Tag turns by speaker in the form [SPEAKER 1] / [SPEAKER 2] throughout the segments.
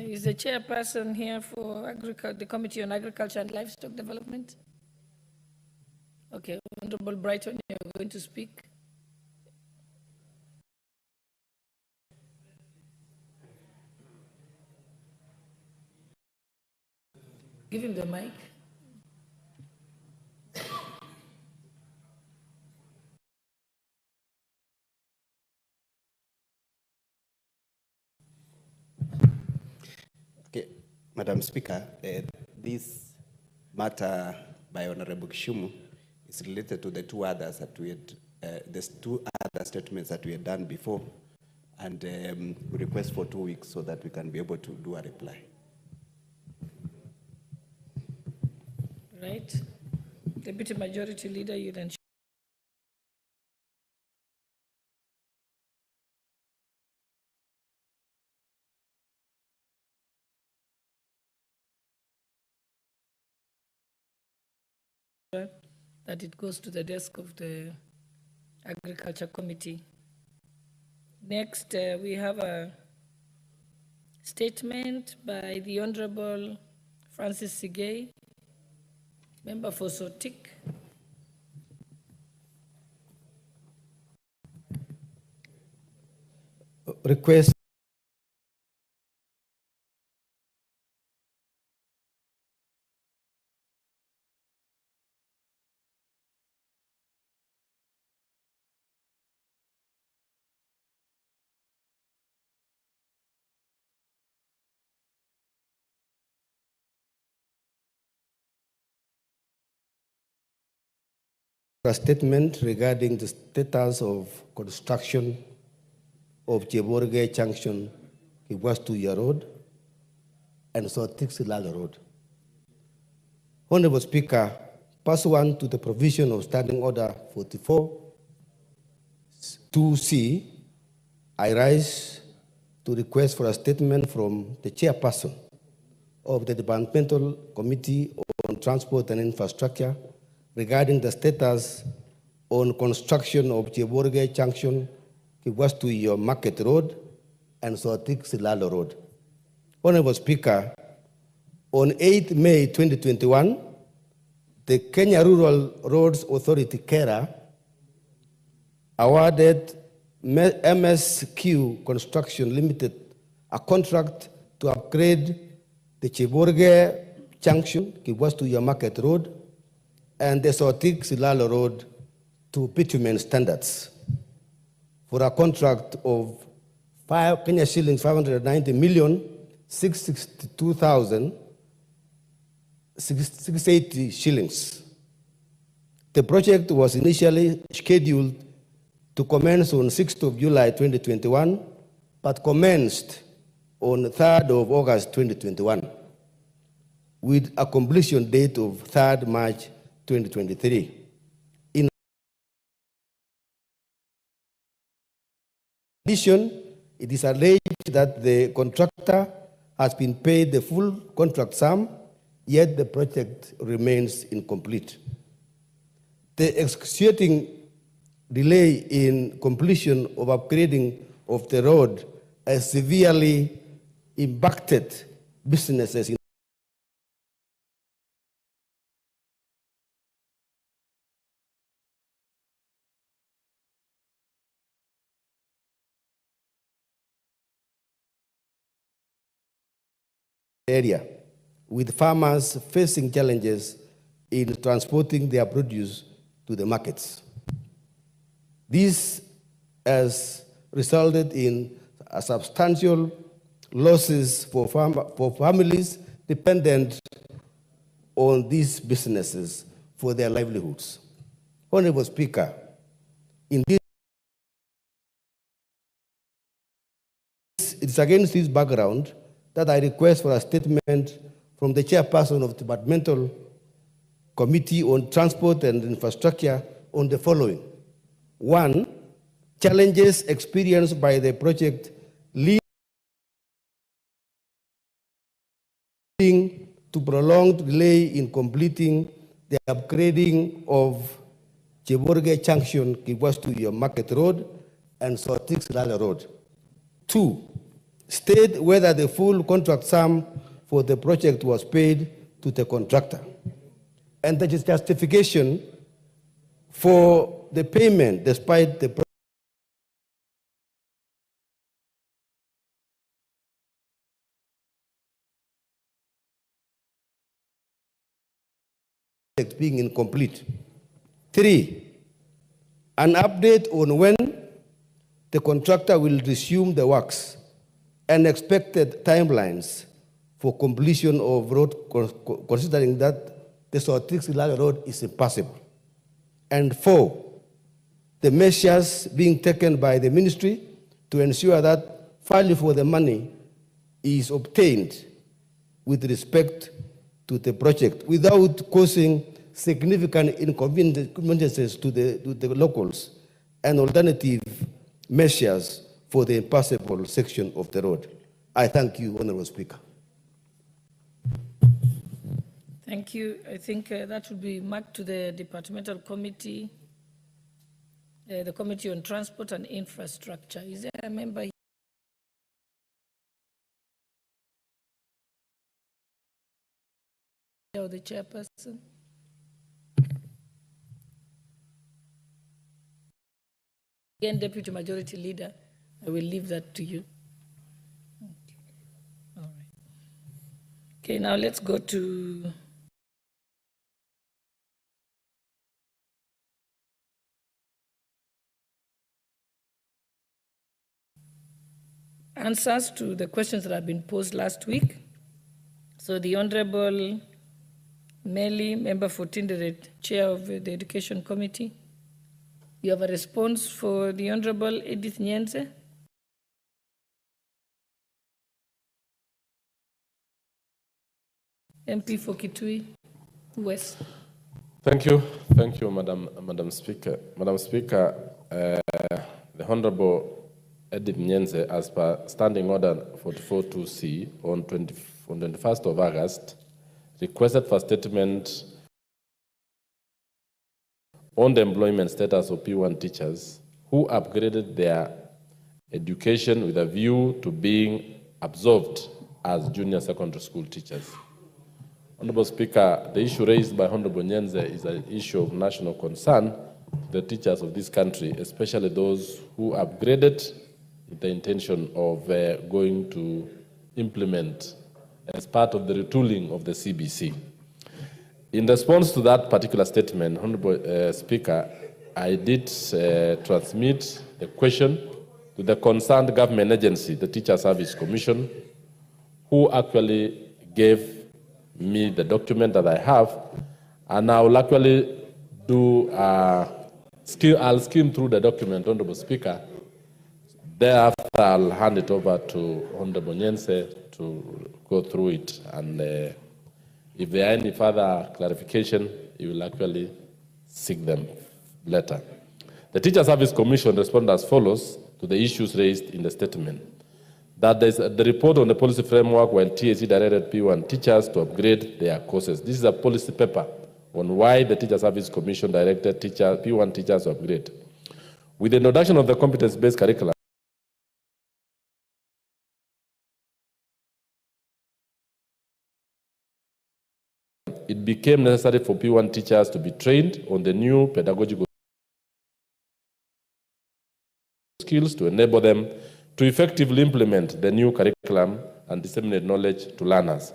[SPEAKER 1] Is the chairperson here for the Committee on Agriculture and Livestock Development? Okay, Honorable Brighton, you're going to speak. Give him the mic.
[SPEAKER 2] Okay, Madam Speaker, this matter by Honorable Kishumu is related to the two others that we had, there's two other statements that we had done before, and we request for 2 weeks so that we can be able to do a reply.
[SPEAKER 1] Right. Deputy Majority Leader, you then. That it goes to the desk of the Agriculture Committee. Next, we have a statement by the Honorable Francis Sigay, member for Sotik.
[SPEAKER 3] Request a statement regarding the status of construction of Jeborge Junction, Kiwastu Road, and Sotik Silala Road. Honorable Speaker, pursuant to the provision of Standing Order 44-2C, I rise to request for a statement from the chairperson of the Departmental Committee on Transport and Infrastructure regarding the status on construction of Jeborge Junction, Kiwastu Market Road, and Sotik Silalo Road. Honorable Speaker, on 8 May 2021, the Kenya Rural Roads Authority, KERA, awarded MSQ Construction Limited a contract to upgrade the Jeborge Junction, Kiwastu Market Road, and the Sotik Silalo Road to bitumen standards for a contract of Kenya shillings 590,662,680 shillings. The project was initially scheduled to commence on 6th of July 2021, but commenced on 3rd of August 2021, with a completion date of 3rd March 2023. In addition, it is alleged that the contractor has been paid the full contract sum, yet the project remains incomplete. The excruciating delay in completion of upgrading of the road has severely impacted businesses in area, with farmers facing challenges in transporting their produce to the markets. This has resulted in a substantial losses for families dependent on these businesses for their livelihoods. Honorable Speaker, in this, it's against this background that I request for a statement from the chairperson of the Departmental Committee on Transport and Infrastructure on the following. 1, challenges experienced by the project leading to prolonged delay in completing the upgrading of Jeborge Junction, Kiwastu Market Road, and Sotik Silala Road. 2, state whether the full contract sum for the project was paid to the contractor, and the justification for the payment despite the project being incomplete. 3, an update on when the contractor will resume the works and expected timelines for completion of road, considering that the Sotrix-Ilala road is impassable. And 4, the measures being taken by the ministry to ensure that value for the money is obtained with respect to the project without causing significant inconveniences to the locals, and alternative measures for the impassable section of the road. I thank you, Honorable Speaker.
[SPEAKER 1] Thank you. I think that should be marked to the departmental committee, the Committee on Transport and Infrastructure. Is there a member here? Or the chairperson? Again, Deputy Majority Leader, I will leave that to you. Okay. All right. Okay, now let's go to answers to the questions that have been posed last week. So the Honorable Meli, Member for Tinderet, Chair of the Education Committee. You have a response for the Honorable Edith Nyenze. MP for Kitui West.
[SPEAKER 4] Thank you, Madam Speaker. Madam Speaker, the Honorable Edith Nyenze, as per Standing Order 44.2c on 21st of August, requested for statement on the employment status of P1 teachers who upgraded their education with a view to being absorbed as junior secondary school teachers. Honorable Speaker, the issue raised by Honorable Nyenze is an issue of national concern to the teachers of this country, especially those who upgraded with the intention of going to implement as part of the retooling of the CBC. In response to that particular statement, Honorable Speaker, I did transmit the question to the concerned government agency, the Teacher Service Commission, who actually gave me the document that I have, and I will actually do, I'll skim through the document, Honorable Speaker. Thereafter, I'll hand it over to Honorable Nyenze to go through it, and if there are any further clarification, you will actually seek them later. The Teacher Service Commission responded as follows to the issues raised in the statement. That there's the report on the policy framework when TSC directed P1 teachers to upgrade their courses. This is a policy paper on why the Teacher Service Commission directed P1 teachers to upgrade. With the introduction of the competence-based curriculum, it became necessary for P1 teachers to be trained on the new pedagogical skills to enable them to effectively implement the new curriculum and disseminate knowledge to learners.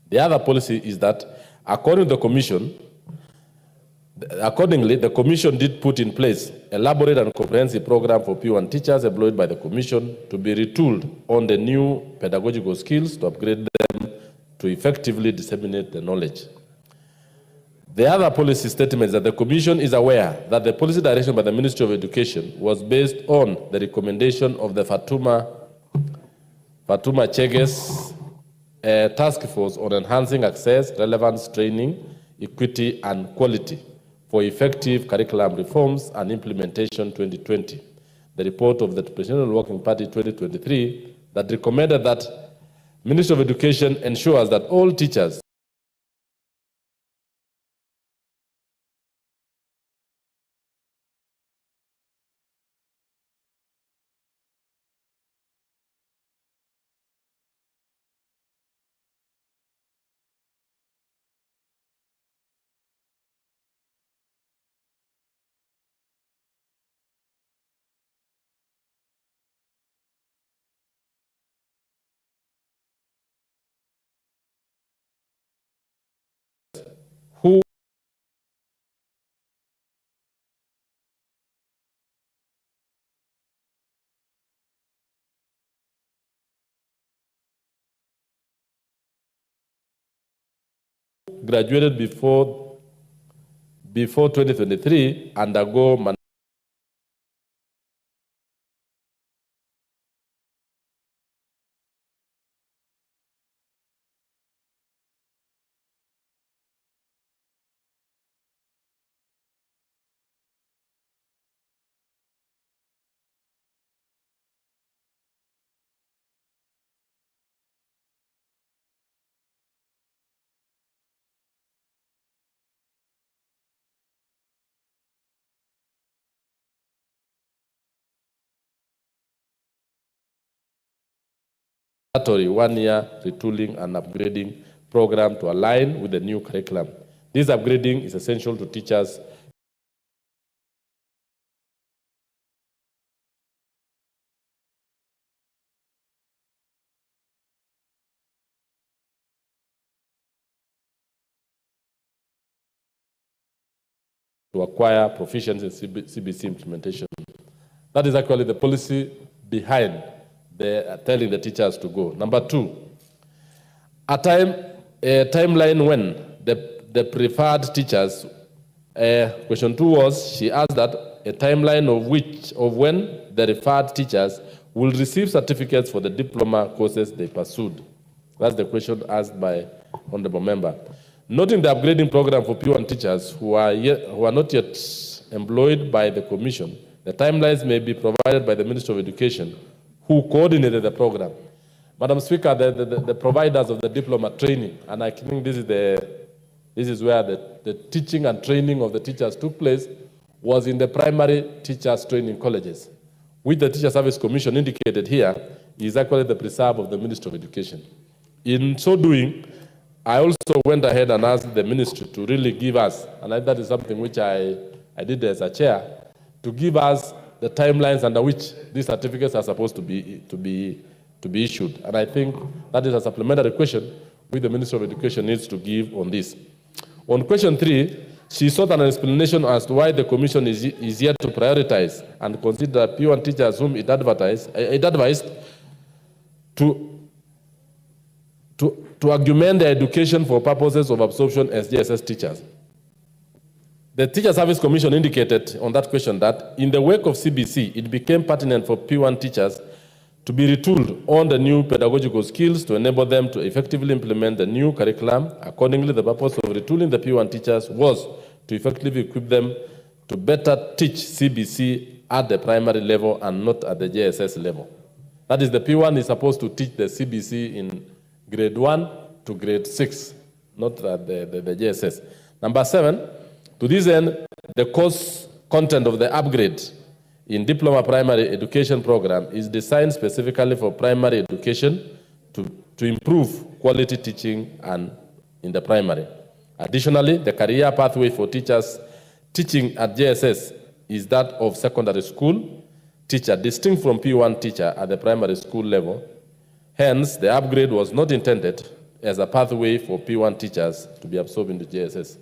[SPEAKER 4] The other policy is that, accordingly, the Commission did put in place an elaborate and comprehensive program for P1 teachers employed by the Commission to be retooled on the new pedagogical skills to upgrade them to effectively disseminate the knowledge. The other policy statement is that the Commission is aware that the policy direction by the Ministry of Education was based on the recommendation of the Fatuma Chege's task force on enhancing access, relevance, training, equity, and quality for effective curriculum reforms and implementation 2020. The report of the Presidential Working Party 2023 that recommended that Ministry of Education ensures that all teachers who graduated before 2023 undergo mandatory 1-year retooling and upgrading program to align with the new curriculum. This upgrading is essential to teachers to acquire proficiency in CBC implementation. That is actually the policy behind telling the teachers to go. Number 2, a timeline when the preferred teachers. Question 2 was, she asked that a timeline of when the referred teachers will receive certificates for the diploma courses they pursued. That's the question asked by honorable member. Noting the upgrading program for P1 teachers who are not yet employed by the commission, the timelines may be provided by the Ministry of Education, who coordinated the program. Madam Speaker, the providers of the diploma training, and I think this is where the teaching and training of the teachers took place, was in the primary teachers training colleges, which the Teacher Service Commission indicated here is actually the preserve of the Ministry of Education. In so doing, I also went ahead and asked the ministry to really give us, and that is something which I did as a chair, to give us the timelines under which these certificates are supposed to be issued. And I think that is a supplementary question which the Ministry of Education needs to give on this. On question 3, she sought an explanation as to why the Commission is yet to prioritize and consider P1 teachers whom it advised to augment their education for purposes of absorption as JSS teachers. The Teacher Service Commission indicated on that question that in the wake of CBC, it became pertinent for P1 teachers to be retooled on the new pedagogical skills to enable them to effectively implement the new curriculum. Accordingly, the purpose of retooling the P1 teachers was to effectively equip them to better teach CBC at the primary level and not at the JSS level. That is, the P1 is supposed to teach the CBC in grade 1 to grade 6, not at the JSS. Number 7, to this end, the course content of the upgrade in Diploma Primary Education Program is designed specifically for primary education to improve quality teaching and in the primary. Additionally, the career pathway for teachers teaching at JSS is that of secondary school teacher, distinct from P1 teacher at the primary school level. Hence, the upgrade was not intended as a pathway for P1 teachers to be absorbed into JSS.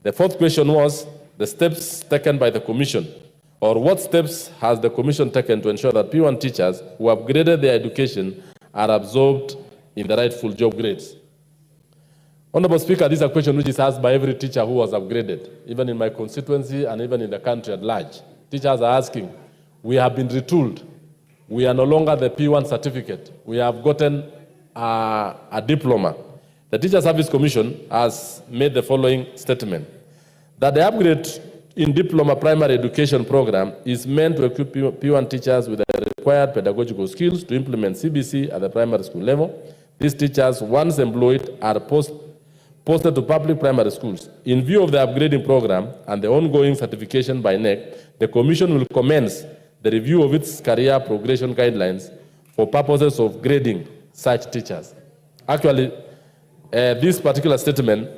[SPEAKER 4] The fourth question was the steps taken by the Commission, or what steps has the Commission taken to ensure that P1 teachers who upgraded their education are absorbed in the rightful job grades. Honorable Speaker, this is a question which is asked by every teacher who was upgraded, even in my constituency and even in the country at large. Teachers are asking, we have been retooled. We are no longer the P1 certificate. We have gotten a diploma. The Teacher Service Commission has made the following statement, that the upgrade in Diploma Primary Education Program is meant to equip P1 teachers with the required pedagogical skills to implement CBC at the primary school level. These teachers, once employed, are posted to public primary schools. In view of the upgrading program and the ongoing certification by NEC, the Commission will commence the review of its career progression guidelines for purposes of grading such teachers. Actually, this particular statement,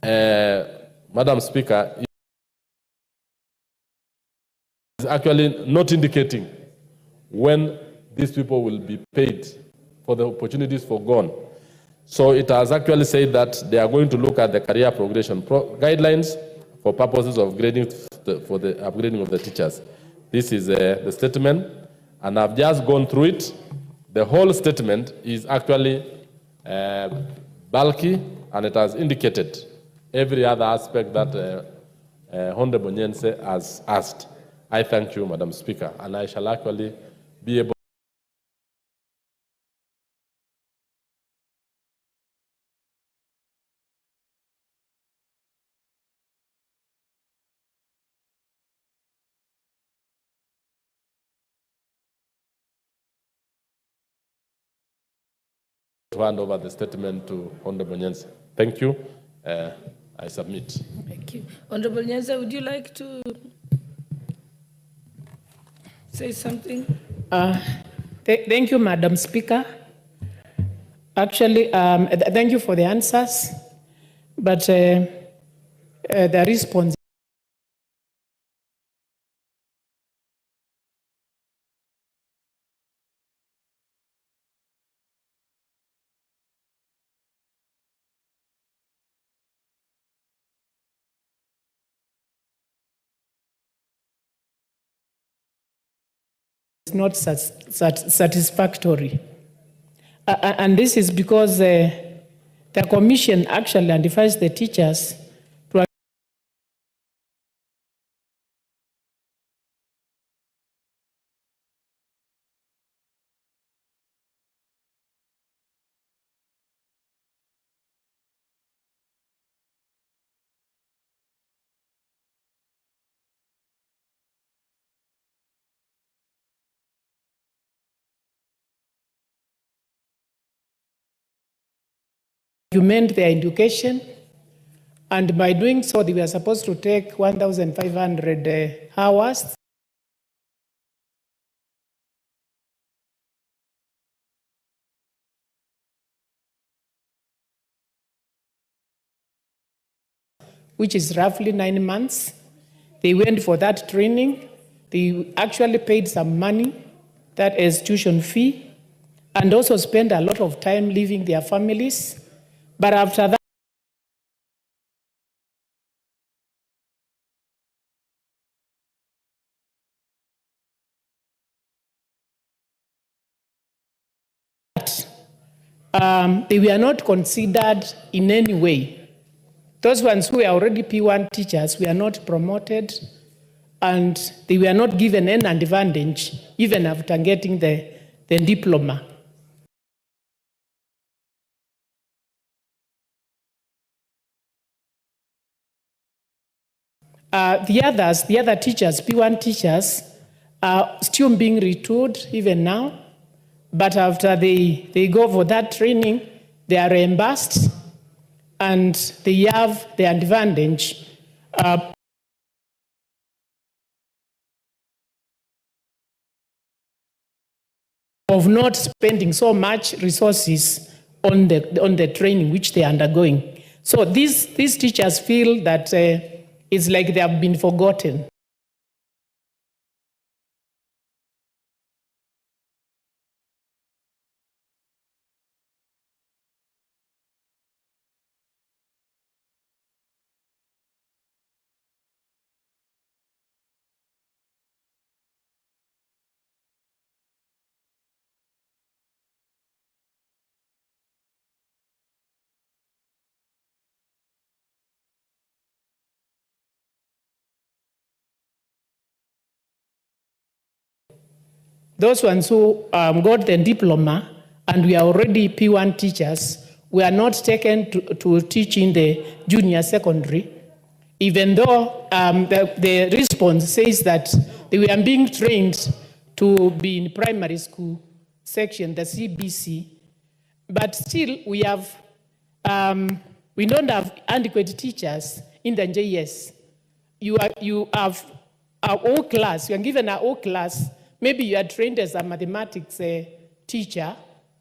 [SPEAKER 4] Madam Speaker, is actually not indicating when these people will be paid for the opportunities forgone. So it has actually said that they are going to look at the career progression guidelines for purposes of grading for the upgrading of the teachers. This is the statement, and I've just gone through it. The whole statement is actually bulky, and it has indicated every other aspect that Honorable Nyense has asked. I thank you, Madam Speaker, and I shall actually be able to hand over the statement to Honorable Nyense. Thank you. I submit.
[SPEAKER 1] Thank you. Honorable Nyanza, would you like to say something?
[SPEAKER 5] Thank you, Madam Speaker. Actually, thank you for the answers, but the response is not satisfactory. And this is because the Commission actually identifies the teachers to document their education, and by doing so, they were supposed to take 1,500 hours. Which is roughly 9 months. They went for that training. They actually paid some money, that is tuition fee, and also spent a lot of time leaving their families. But after that, they were not considered in any way. Those ones who were already P1 teachers were not promoted, and they were not given any advantage even after getting the diploma. The other teachers, P1 teachers, are still being retooled even now, but after they go for that training, they are reimbursed and they have the advantage of not spending so much resources on the training which they are undergoing. So these teachers feel that it's like they have been forgotten. Those ones who got the diploma and we are already P1 teachers, we are not taken to teach in the junior secondary, even though the response says that they were being trained to be in primary school section, the CBC, but still we don't have adequate teachers in the JS. You have our O class, you are given an O class. Maybe you are trained as a mathematics teacher,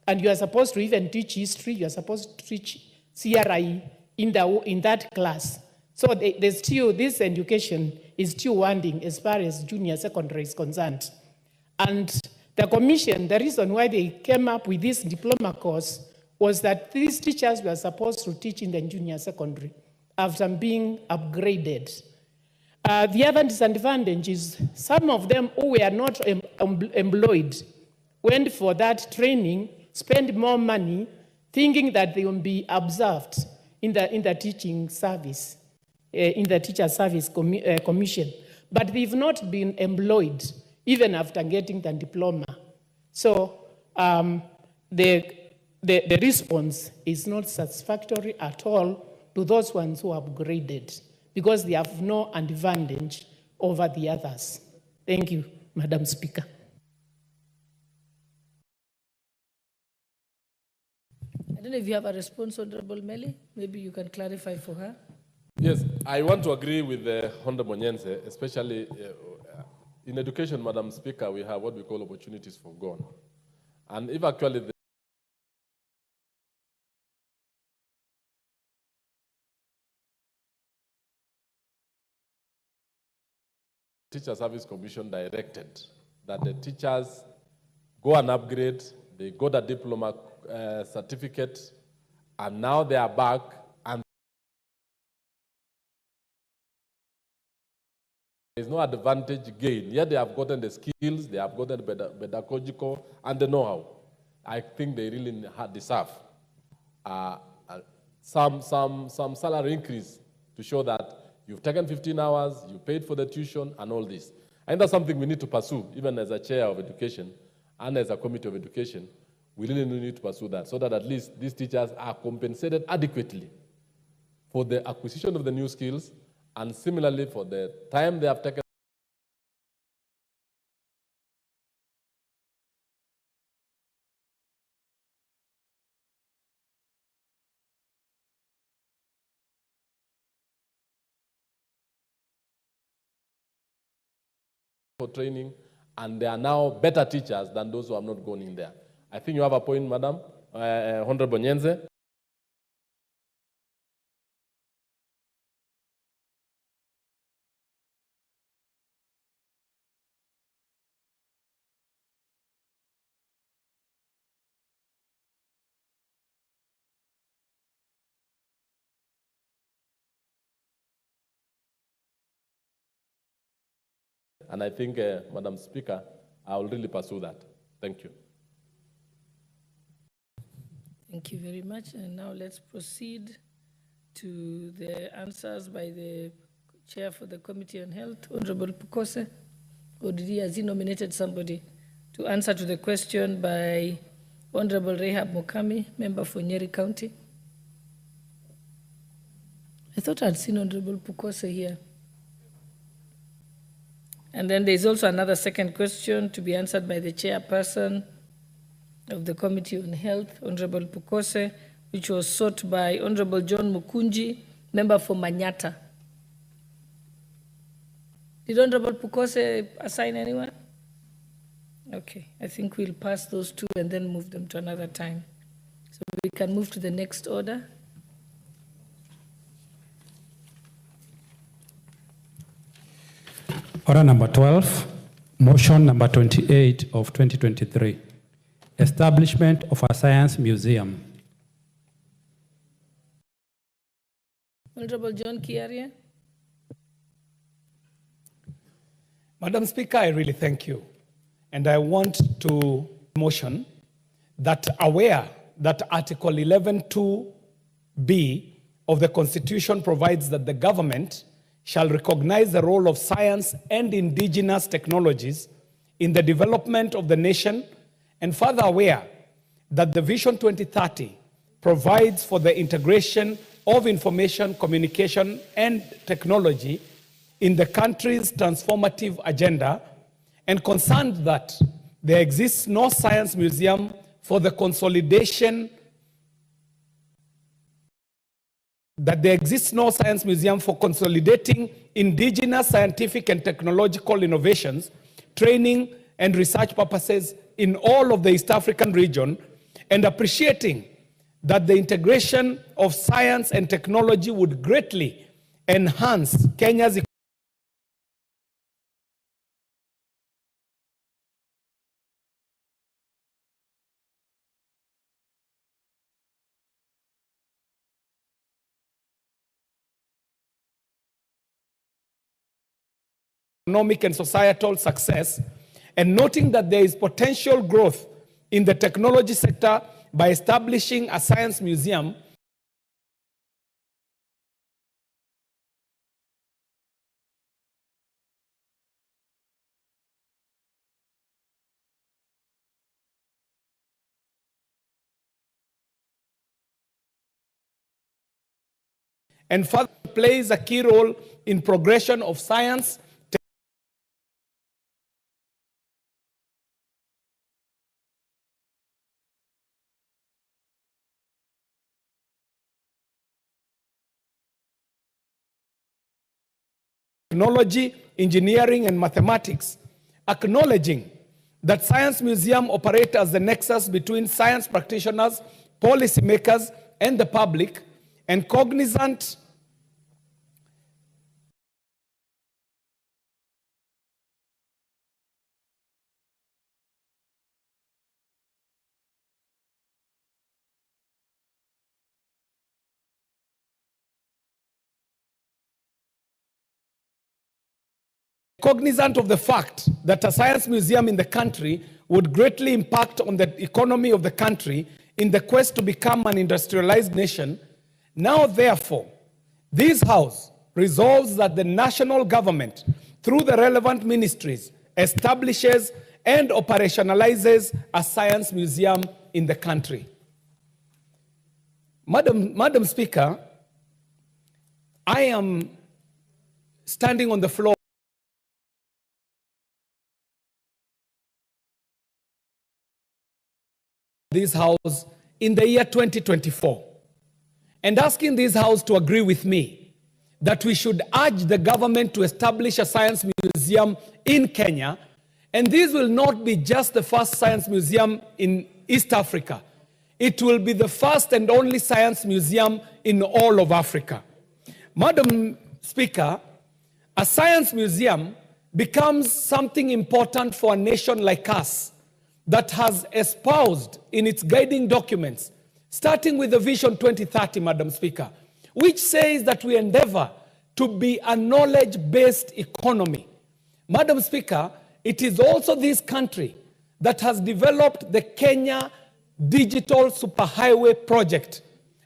[SPEAKER 5] and you are supposed to even teach history, you are supposed to teach CRI in that class. So there's still, this education is still wanting as far as junior secondary is concerned. And the Commission, the reason why they came up with this diploma course was that these teachers were supposed to teach in the junior secondary after being upgraded. The other disadvantage is some of them who were not employed went for that training, spent more money, thinking that they will be observed in the teaching service, in the teacher service commission. But they've not been employed even after getting the diploma. So the response is not satisfactory at all to those ones who are upgraded, because they have no advantage over the others. Thank you, Madam Speaker.
[SPEAKER 1] I don't know if you have a response, Honorable Meli. Maybe you can clarify for her.
[SPEAKER 4] Yes, I want to agree with Honorable Nyenze, especially in education, Madam Speaker, we have what we call opportunities for gone. And if actually the Teacher Service Commission directed that the teachers go and upgrade, they got a diploma certificate, and now they are back, and there is no advantage gain. Yet they have gotten the skills, they have gotten the pedagogical and the know-how. I think they really deserve some salary increase to show that you've taken 15 hours, you paid for the tuition and all this. And that's something we need to pursue, even as a chair of education and as a committee of education. We really need to pursue that so that at least these teachers are compensated adequately for the acquisition of the new skills and similarly for the time they have taken for training, and they are now better teachers than those who have not gone in there. I think you have a point, Madam, Honorable Nyenze. And I think, Madam Speaker, I will really pursue that. Thank you.
[SPEAKER 1] Thank you very much. And now let's proceed to the answers by the Chair for the Committee on Health, Honorable Pukose. Or did he, has he nominated somebody to answer to the question by Honorable Rehab Mukami, member for Nyeri County? I thought I'd seen Honorable Pukose here. And then there's also another second question to be answered by the chairperson of the Committee on Health, Honorable Pukose, which was sought by Honorable John Mukunji, member for Manyata. Did Honorable Pukose assign anyone? Okay, I think we'll pass those two and then move them to another time. So we can move to the next order.
[SPEAKER 6] Order number 12, motion number 28 of 2023, establishment of a science museum.
[SPEAKER 1] Honorable John Kiaria.
[SPEAKER 7] Madam Speaker, I really thank you. And I want to motion that aware that Article 11(2)(b) of the Constitution provides that the government shall recognize the role of science and indigenous technologies in the development of the nation, and further aware that the Vision 2030 provides for the integration of information, communication, and technology in the country's transformative agenda, and concerned that there exists no science museum for the consolidation for consolidating indigenous scientific and technological innovations, training and research purposes in all of the East African region, and appreciating that the integration of science and technology would greatly enhance Kenya's economic and societal success, and noting that there is potential growth in the technology sector by establishing a science museum, and further plays a key role in progression of science, technology, engineering, and mathematics, acknowledging that Science Museum operates as the nexus between science practitioners, policymakers, and the public, and cognizant of the fact that a science museum in the country would greatly impact on the economy of the country in the quest to become an industrialized nation, now therefore, this House resolves that the national government, through the relevant ministries, establishes and operationalizes a science museum in the country. Madam Speaker, I am standing on the floor of this House in the year 2024 and asking this House to agree with me that we should urge the government to establish a science museum in Kenya, and this will not be just the first science museum in East Africa. It will be the first and only science museum in all of Africa. Madam Speaker, a science museum becomes something important for a nation like us that has espoused in its guiding documents, starting with the Vision 2030, Madam Speaker, which says that we endeavor to be a knowledge-based economy. Madam Speaker, it is also this country that has developed the Kenya Digital Superhighway Project,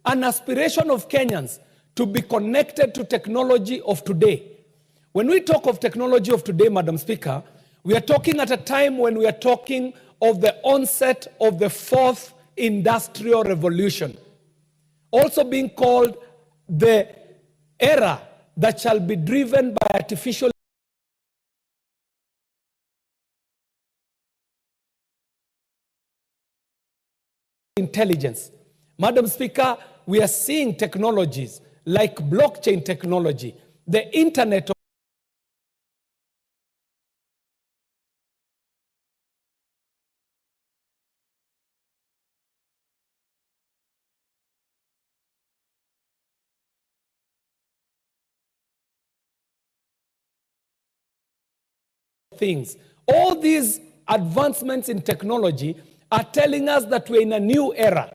[SPEAKER 7] an aspiration of Kenyans to be connected to technology of today. When we talk of technology of today, Madam Speaker, we are talking at a time when we are talking of the onset of the fourth industrial revolution, also being called the era that shall be driven by artificial intelligence. Madam Speaker, we are seeing technologies like blockchain technology, the internet of things. All these advancements in technology are telling us that we're in a new era.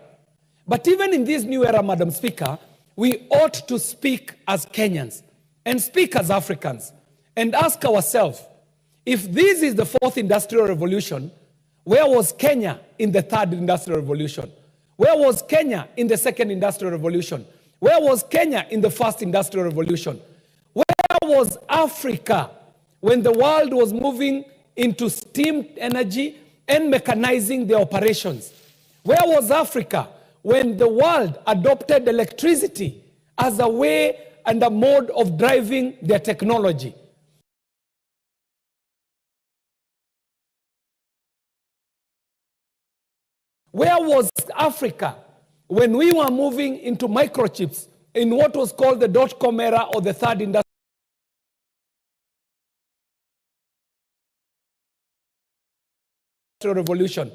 [SPEAKER 7] But even in this new era, Madam Speaker, we ought to speak as Kenyans and speak as Africans and ask ourselves, if this is the fourth industrial revolution, where was Kenya in the third industrial revolution? Where was Kenya in the second industrial revolution? Where was Kenya in the first industrial revolution? Where was Africa when the world was moving into steam energy and mechanizing their operations? Where was Africa when the world adopted electricity as a way and a mode of driving their technology? Where was Africa when we were moving into microchips in what was called the dot-com era or the third industrial revolution?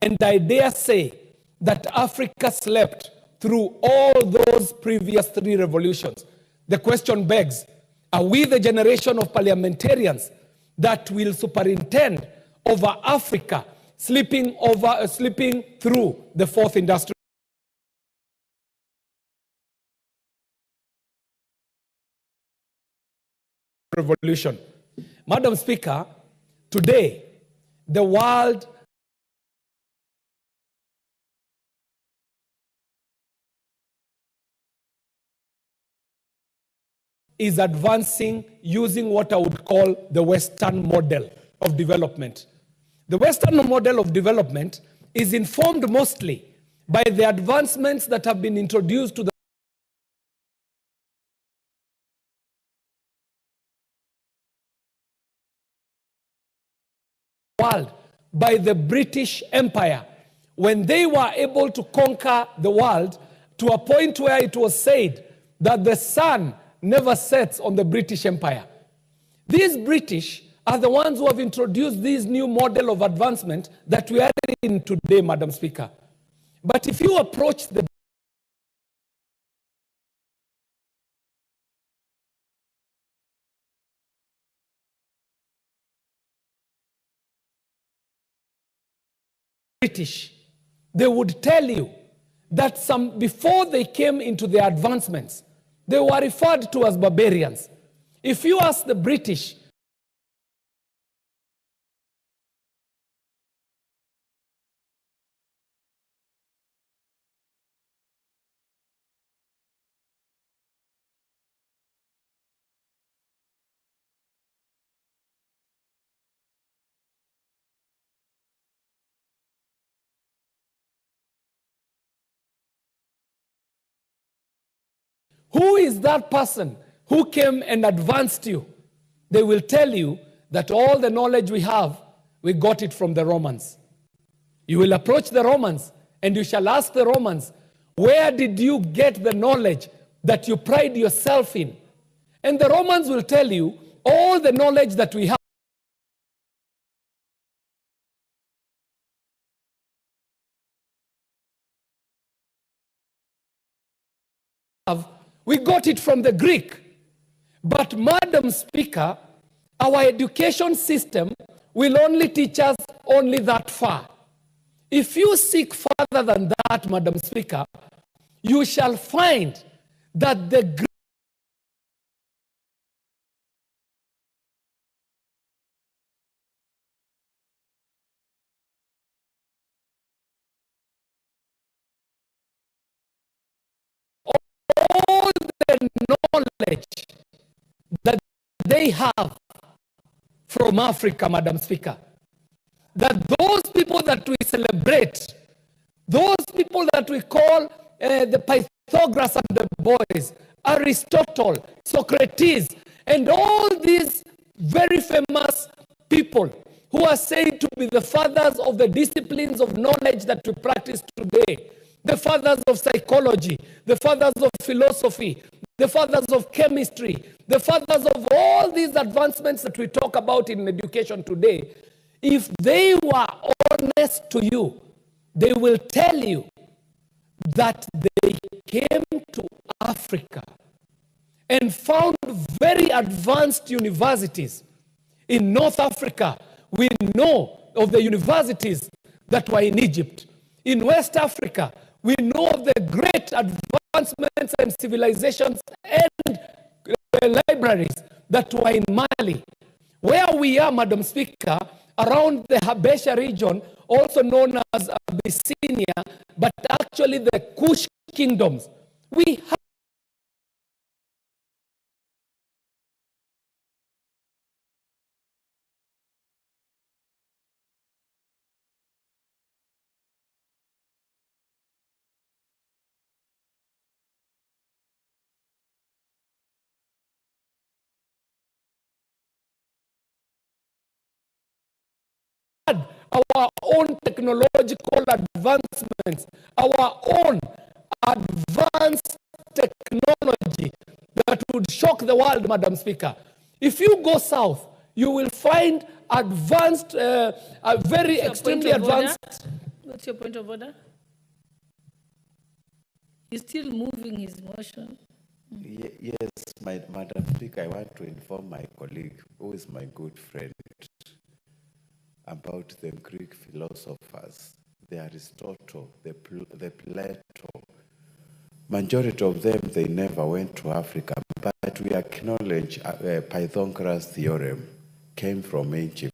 [SPEAKER 7] And I dare say that Africa slept through all those previous three revolutions. The question begs, are we the generation of parliamentarians that will superintend over Africa sleeping through the fourth industrial revolution? Madam Speaker, today, the world is advancing using what I would call the Western model of development. The Western model of development is informed mostly by the advancements that have been introduced to the world by the British Empire when they were able to conquer the world to a point where it was said that the sun never sets on the British Empire. These British are the ones who have introduced this new model of advancement that we are in today, Madam Speaker. But if you approach the British, they would tell you that before they came into their advancements, they were referred to as barbarians. If you ask the British, who is that person who came and advanced you? They will tell you that all the knowledge we have, we got it from the Romans. You will approach the Romans and you shall ask the Romans, where did you get the knowledge that you pride yourself in? And the Romans will tell you all the knowledge that we have, we got it from the Greek. But, Madam Speaker, our education system will only teach us only that far. If you seek further than that, Madam Speaker, you shall find that the Greek all the knowledge that they have from Africa, Madam Speaker, that those people that we celebrate, those people that we call the Pythagoras and the boys, Aristotle, Socrates, and all these very famous people who are said to be the fathers of the disciplines of knowledge that we practice today, the fathers of psychology, the fathers of philosophy, the fathers of chemistry, the fathers of all these advancements that we talk about in education today, if they were honest to you, they will tell you that they came to Africa and found very advanced universities. In North Africa, we know of the universities that were in Egypt. In West Africa, we know of the great advancements and civilizations and libraries that were in Mali. Where we are, Madam Speaker, around the Habesha region, also known as Abyssinia, but actually the Kush kingdoms, we had our own technological advancements, our own advanced technology that would shock the world, Madam Speaker. If you go south, you will find advanced, very extremely advanced.
[SPEAKER 1] What's your point of order? He's still moving his motion.
[SPEAKER 2] Yes, Madam Speaker, I want to inform my colleague, who is my good friend, about the Greek philosophers, the Aristotle, the Plato. Majority of them, they never went to Africa, but we acknowledge Pythagoras' theorem.
[SPEAKER 8] came from Egypt.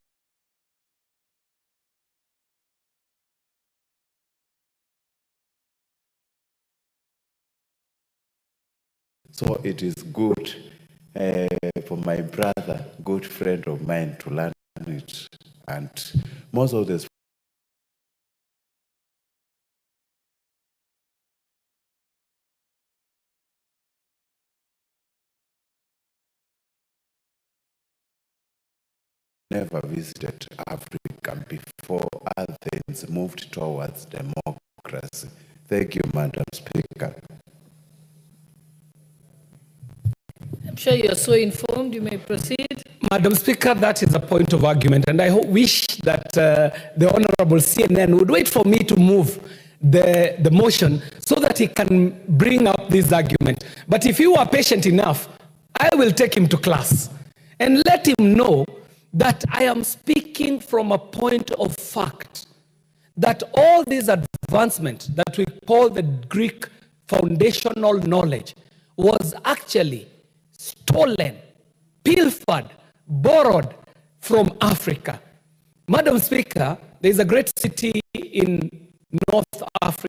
[SPEAKER 8] So it is good for my brother, good friend of mine, to learn it. And most of the never visited Africa before Athens moved towards democracy. Thank you, Madam Speaker.
[SPEAKER 1] I'm sure you're so informed. You may proceed.
[SPEAKER 7] Madam Speaker, that is a point of argument, and I wish that the Honorable CNN would wait for me to move the motion so that he can bring up this argument. But if you are patient enough, I will take him to class and let him know that I am speaking from a point of fact, that all these advancement that we call the Greek foundational knowledge was actually stolen, pilfered, borrowed from Africa. Madam Speaker, there is a great city in North Africa